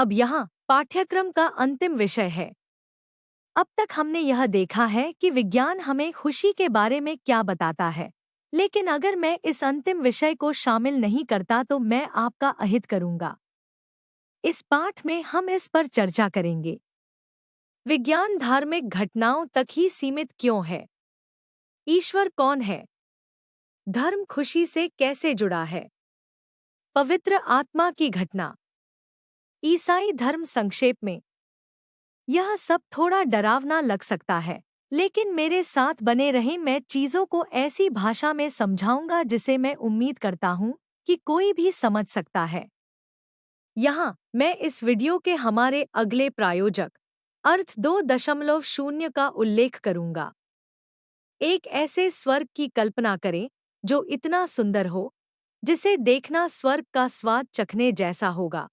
अब यहाँ पाठ्यक्रम का अंतिम विषय है। अब तक हमने यह देखा है कि विज्ञान हमें खुशी के बारे में क्या बताता है, लेकिन अगर मैं इस अंतिम विषय को शामिल नहीं करता तो मैं आपका अहित करूंगा। इस पाठ में हम इस पर चर्चा करेंगे। विज्ञान धार्मिक घटनाओं तक ही सीमित क्यों है? ईश्वर कौन है? धर्म खुशी से कैसे जुड़ा है? पवित्र आत्मा की घटना। ईसाई धर्म संक्षेप में। यह सब थोड़ा डरावना लग सकता है, लेकिन मेरे साथ बने रहें। मैं चीजों को ऐसी भाषा में समझाऊंगा जिसे मैं उम्मीद करता हूं कि कोई भी समझ सकता है। यहाँ मैं इस वीडियो के हमारे अगले प्रायोजक अर्थ 2.0 का उल्लेख करूंगा। एक ऐसे स्वर्ग की कल्पना करें जो इतना सुंदर हो, जिसे देखना स्वर्ग का स्वाद चखने जैसा होगा।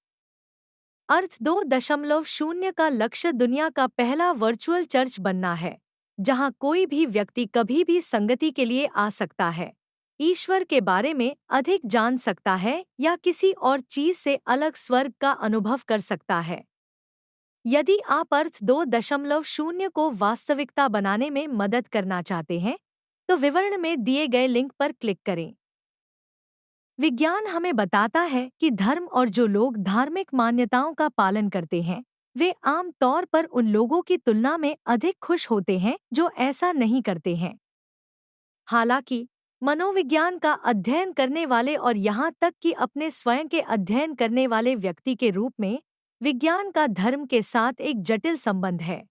अर्थ 2.0 का लक्ष्य दुनिया का पहला वर्चुअल चर्च बनना है, जहां कोई भी व्यक्ति कभी भी संगति के लिए आ सकता है, ईश्वर के बारे में अधिक जान सकता है या किसी और चीज से अलग स्वर्ग का अनुभव कर सकता है। यदि आप अर्थ 2.0 को वास्तविकता बनाने में मदद करना चाहते हैं, तो विवरण में दिए गए लिंक पर क्लिक करें। विज्ञान हमें बताता है कि धर्म और जो लोग धार्मिक मान्यताओं का पालन करते हैं, वे आम तौर पर उन लोगों की तुलना में अधिक खुश होते हैं जो ऐसा नहीं करते हैं। हालांकि मनोविज्ञान का अध्ययन करने वाले और यहाँ तक कि अपने स्वयं के अध्ययन करने वाले व्यक्ति के रूप में विज्ञान का धर्म के साथ एक जटिल संबंध है।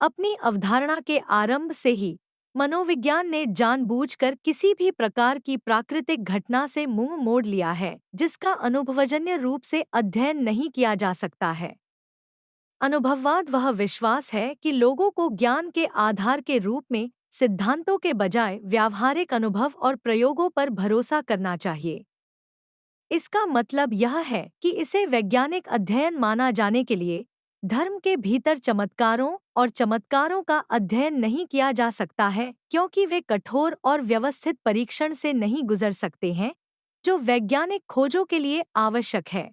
अपनी अवधारणा के आरंभ से ही मनोविज्ञान ने जानबूझकर किसी भी प्रकार की प्राकृतिक घटना से मुंह मोड़ लिया है जिसका अनुभवजन्य रूप से अध्ययन नहीं किया जा सकता है। अनुभववाद वह विश्वास है कि लोगों को ज्ञान के आधार के रूप में सिद्धांतों के बजाय व्यावहारिक अनुभव और प्रयोगों पर भरोसा करना चाहिए। इसका मतलब यह है कि इसे वैज्ञानिक अध्ययन माना जाने के लिए धर्म के भीतर चमत्कारों और चमत्कारों का अध्ययन नहीं किया जा सकता है, क्योंकि वे कठोर और व्यवस्थित परीक्षण से नहीं गुजर सकते हैं जो वैज्ञानिक खोजों के लिए आवश्यक है।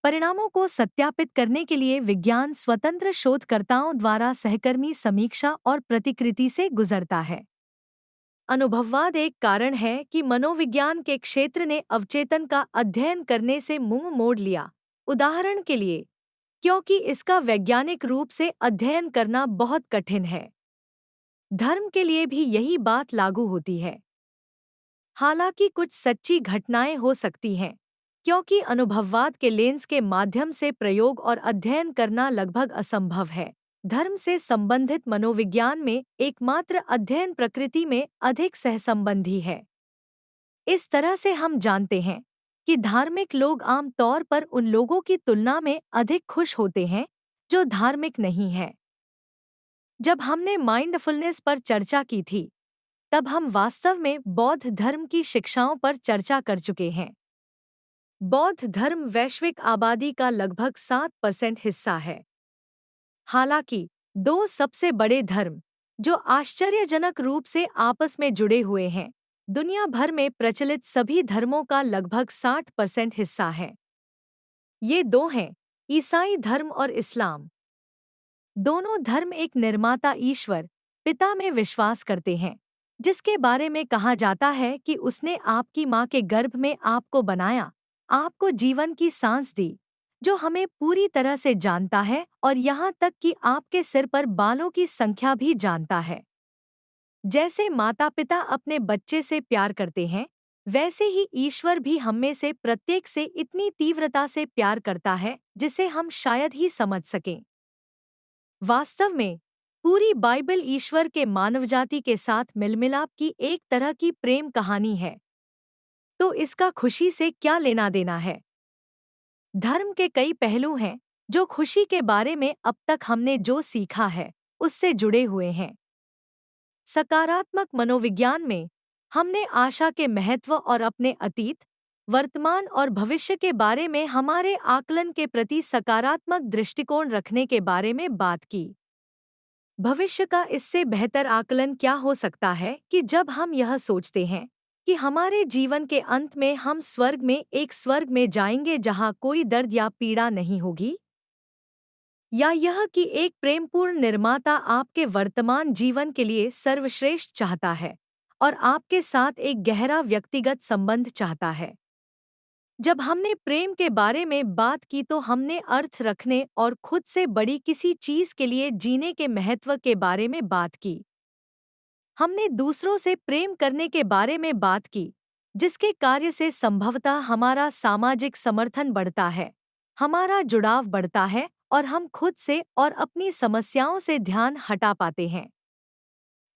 परिणामों को सत्यापित करने के लिए विज्ञान स्वतंत्र शोधकर्ताओं द्वारा सहकर्मी समीक्षा और प्रतिकृति से गुजरता है। अनुभववाद एक कारण है कि मनोविज्ञान के क्षेत्र ने अवचेतन का अध्ययन करने से मुंह मोड़ लिया। उदाहरण के लिए, क्योंकि इसका वैज्ञानिक रूप से अध्ययन करना बहुत कठिन है। धर्म के लिए भी यही बात लागू होती है। हालांकि कुछ सच्ची घटनाएं हो सकती हैं, क्योंकि अनुभववाद के लेंस के माध्यम से प्रयोग और अध्ययन करना लगभग असंभव है। धर्म से संबंधित मनोविज्ञान में एकमात्र अध्ययन प्रकृति में अधिक सहसंबंधी है। इस तरह से हम जानते हैं कि धार्मिक लोग आम तौर पर उन लोगों की तुलना में अधिक खुश होते हैं जो धार्मिक नहीं है। जब हमने माइंडफुलनेस पर चर्चा की थी, तब हम वास्तव में बौद्ध धर्म की शिक्षाओं पर चर्चा कर चुके हैं। बौद्ध धर्म वैश्विक आबादी का लगभग 7% हिस्सा है। हालांकि दो सबसे बड़े धर्म जो आश्चर्यजनक रूप से आपस में जुड़े हुए हैं, दुनिया भर में प्रचलित सभी धर्मों का लगभग 60% हिस्सा है। ये दो हैं, ईसाई धर्म और इस्लाम। दोनों धर्म एक निर्माता ईश्वर पिता में विश्वास करते हैं, जिसके बारे में कहा जाता है कि उसने आपकी माँ के गर्भ में आपको बनाया, आपको जीवन की सांस दी, जो हमें पूरी तरह से जानता है और यहाँ तक कि आपके सिर पर बालों की संख्या भी जानता है। जैसे माता पिता अपने बच्चे से प्यार करते हैं, वैसे ही ईश्वर भी हममें से प्रत्येक से इतनी तीव्रता से प्यार करता है जिसे हम शायद ही समझ सकें। वास्तव में पूरी बाइबल ईश्वर के मानवजाति के साथ मिलमिलाप की एक तरह की प्रेम कहानी है। तो इसका खुशी से क्या लेना देना है? धर्म के कई पहलू हैं जो खुशी के बारे में अब तक हमने जो सीखा है उससे जुड़े हुए हैं। सकारात्मक मनोविज्ञान में हमने आशा के महत्व और अपने अतीत, वर्तमान और भविष्य के बारे में हमारे आकलन के प्रति सकारात्मक दृष्टिकोण रखने के बारे में बात की। भविष्य का इससे बेहतर आकलन क्या हो सकता है कि जब हम यह सोचते हैं कि हमारे जीवन के अंत में हम एक स्वर्ग में जाएंगे जहां कोई दर्द या पीड़ा नहीं होगी? या यह कि एक प्रेमपूर्ण निर्माता आपके वर्तमान जीवन के लिए सर्वश्रेष्ठ चाहता है और आपके साथ एक गहरा व्यक्तिगत संबंध चाहता है? जब हमने प्रेम के बारे में बात की तो हमने अर्थ रखने और खुद से बड़ी किसी चीज के लिए जीने के महत्व के बारे में बात की। हमने दूसरों से प्रेम करने के बारे में बात की, जिसके कार्य से संभवतः हमारा सामाजिक समर्थन बढ़ता है, हमारा जुड़ाव बढ़ता है और हम खुद से और अपनी समस्याओं से ध्यान हटा पाते हैं।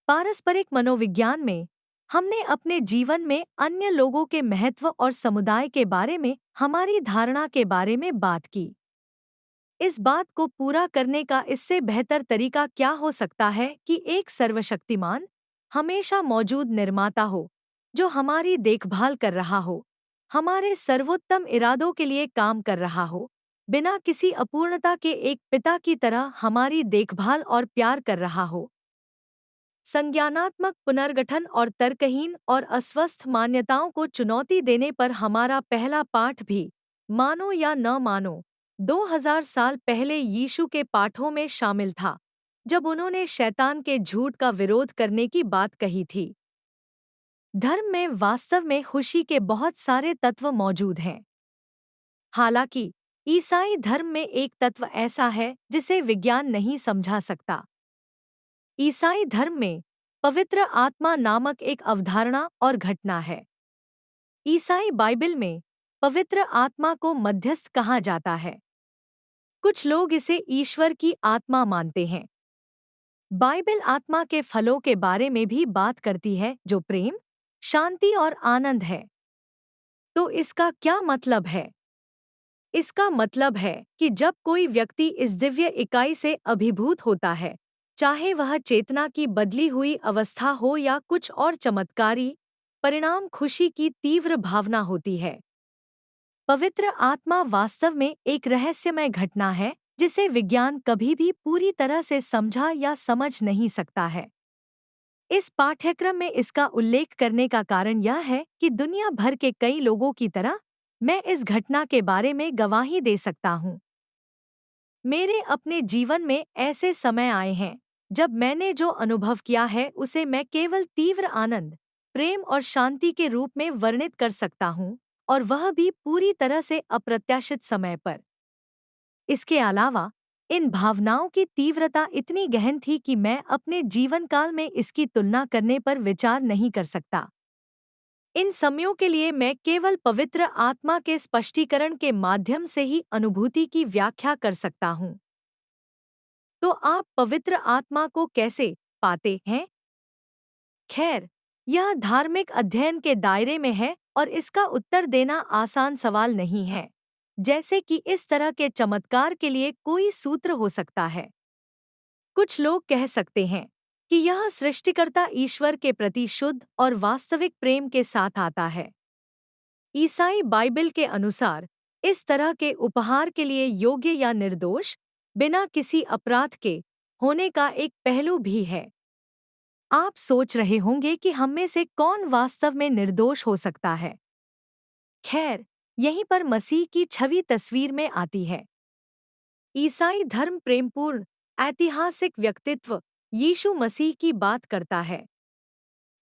पारस्परिक मनोविज्ञान में हमने अपने जीवन में अन्य लोगों के महत्व और समुदाय के बारे में हमारी धारणा के बारे में बात की। इस बात को पूरा करने का इससे बेहतर तरीका क्या हो सकता है कि एक सर्वशक्तिमान, हमेशा मौजूद निर्माता हो, जो हमारी देखभाल कर रहा हो, हमारे सर्वोत्तम इरादों के लिए काम कर रहा हो, बिना किसी अपूर्णता के एक पिता की तरह हमारी देखभाल और प्यार कर रहा हो। संज्ञानात्मक पुनर्गठन और तर्कहीन और अस्वस्थ मान्यताओं को चुनौती देने पर हमारा पहला पाठ भी, मानो या न मानो, 2000 साल पहले यीशु के पाठों में शामिल था, जब उन्होंने शैतान के झूठ का विरोध करने की बात कही थी। धर्म में वास्तव में खुशी के बहुत सारे तत्व मौजूद हैं। हालांकि ईसाई धर्म में एक तत्व ऐसा है जिसे विज्ञान नहीं समझा सकता। ईसाई धर्म में पवित्र आत्मा नामक एक अवधारणा और घटना है। ईसाई बाइबल में पवित्र आत्मा को मध्यस्थ कहा जाता है। कुछ लोग इसे ईश्वर की आत्मा मानते हैं। बाइबल आत्मा के फलों के बारे में भी बात करती है, जो प्रेम, शांति और आनंद है। तो इसका क्या मतलब है? इसका मतलब है कि जब कोई व्यक्ति इस दिव्य इकाई से अभिभूत होता है, चाहे वह चेतना की बदली हुई अवस्था हो या कुछ और चमत्कारी, परिणाम खुशी की तीव्र भावना होती है। पवित्र आत्मा वास्तव में एक रहस्यमय घटना है जिसे विज्ञान कभी भी पूरी तरह से समझा या समझ नहीं सकता है। इस पाठ्यक्रम में इसका उल्लेख करने का कारण यह है कि दुनिया भर के कई लोगों की तरह मैं इस घटना के बारे में गवाही दे सकता हूँ। मेरे अपने जीवन में ऐसे समय आए हैं जब मैंने जो अनुभव किया है उसे मैं केवल तीव्र आनंद, प्रेम और शांति के रूप में वर्णित कर सकता हूँ, और वह भी पूरी तरह से अप्रत्याशित समय पर। इसके अलावा इन भावनाओं की तीव्रता इतनी गहन थी कि मैं अपने जीवन काल में इसकी तुलना करने पर विचार नहीं कर सकता। इन समयों के लिए मैं केवल पवित्र आत्मा के स्पष्टीकरण के माध्यम से ही अनुभूति की व्याख्या कर सकता हूँ। तो आप पवित्र आत्मा को कैसे पाते हैं? खैर, यह धार्मिक अध्ययन के दायरे में है और इसका उत्तर देना आसान सवाल नहीं है, जैसे कि इस तरह के चमत्कार के लिए कोई सूत्र हो सकता है। कुछ लोग कह सकते हैं कि यह सृष्टिकर्ता ईश्वर के प्रति शुद्ध और वास्तविक प्रेम के साथ आता है। ईसाई बाइबल के अनुसार इस तरह के उपहार के लिए योग्य या निर्दोष, बिना किसी अपराध के होने का एक पहलू भी है। आप सोच रहे होंगे कि हम में से कौन वास्तव में निर्दोष हो सकता है। खैर, यहीं पर मसीह की छवि तस्वीर में आती है। ईसाई धर्म प्रेमपूर्ण, ऐतिहासिक व्यक्तित्व यीशु मसीह की बात करता है।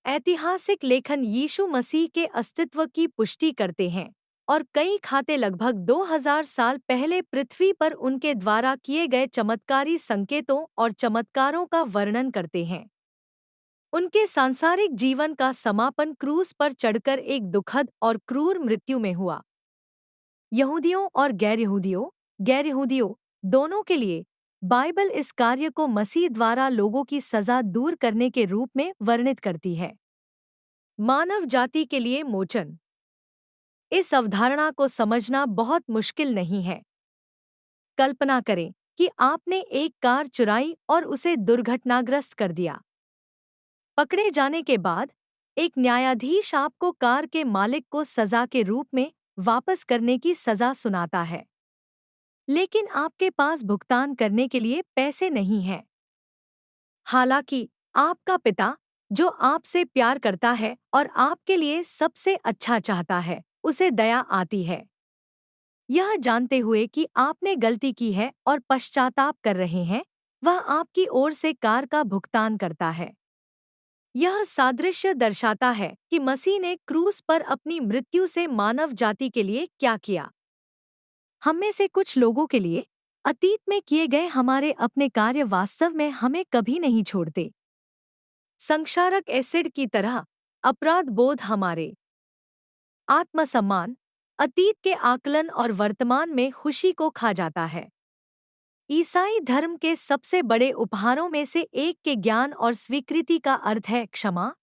ऐतिहासिक लेखन यीशु मसीह के अस्तित्व की पुष्टि करते हैं और कई खाते लगभग 2000 साल पहले पृथ्वी पर उनके द्वारा किए गए चमत्कारी संकेतों और चमत्कारों का वर्णन करते हैं। उनके सांसारिक जीवन का समापन क्रूस पर चढ़कर एक दुखद और क्रूर मृत्यु में हुआ। यहूदियों और गैर यहूदियों दोनों के लिए बाइबल इस कार्य को मसीह द्वारा लोगों की सजा दूर करने के रूप में वर्णित करती है। मानव जाति के लिए मोचन। इस अवधारणा को समझना बहुत मुश्किल नहीं है। कल्पना करें कि आपने एक कार चुराई और उसे दुर्घटनाग्रस्त कर दिया। पकड़े जाने के बाद एक न्यायाधीश आपको कार के मालिक को सजा के रूप में वापस करने की सजा सुनाता है, लेकिन आपके पास भुगतान करने के लिए पैसे नहीं हैं। हालांकि आपका पिता, जो आपसे प्यार करता है और आपके लिए सबसे अच्छा चाहता है, उसे दया आती है। यह जानते हुए कि आपने गलती की है और पश्चाताप कर रहे हैं, वह आपकी ओर से कार का भुगतान करता है। यह सादृश्य दर्शाता है कि मसीह ने क्रूस पर अपनी मृत्यु से मानव जाति के लिए क्या किया। हम में से कुछ लोगों के लिए अतीत में किए गए हमारे अपने कार्य वास्तव में हमें कभी नहीं छोड़ते। संक्षारक एसिड की तरह अपराध बोध हमारे आत्मसम्मान, अतीत के आकलन और वर्तमान में खुशी को खा जाता है। ईसाई धर्म के सबसे बड़े उपहारों में से एक के ज्ञान और स्वीकृति का अर्थ है क्षमा,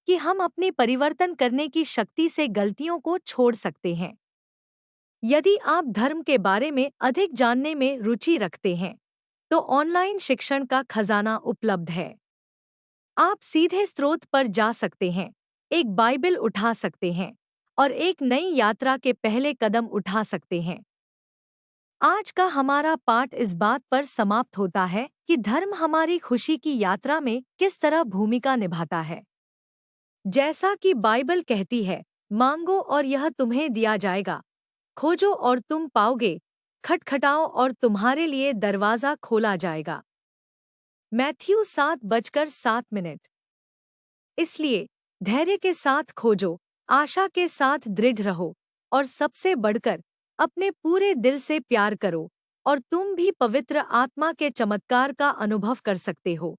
कि हम अपनी परिवर्तन करने की शक्ति से गलतियों को छोड़ सकते हैं। यदि आप धर्म के बारे में अधिक जानने में रुचि रखते हैं, तो ऑनलाइन शिक्षण का खजाना उपलब्ध है। आप सीधे स्रोत पर जा सकते हैं, एक बाइबल उठा सकते हैं और एक नई यात्रा के पहले कदम उठा सकते हैं। आज का हमारा पाठ इस बात पर समाप्त होता है कि धर्म हमारी खुशी की यात्रा में किस तरह भूमिका निभाता है। जैसा कि बाइबल कहती है, मांगो और यह तुम्हें दिया जाएगा, खोजो और तुम पाओगे, खटखटाओ और तुम्हारे लिए दरवाजा खोला जाएगा। मैथ्यू 7:07। इसलिए धैर्य के साथ खोजो, आशा के साथ दृढ़ रहो और सबसे बढ़कर अपने पूरे दिल से प्यार करो और तुम भी पवित्र आत्मा के चमत्कार का अनुभव कर सकते हो।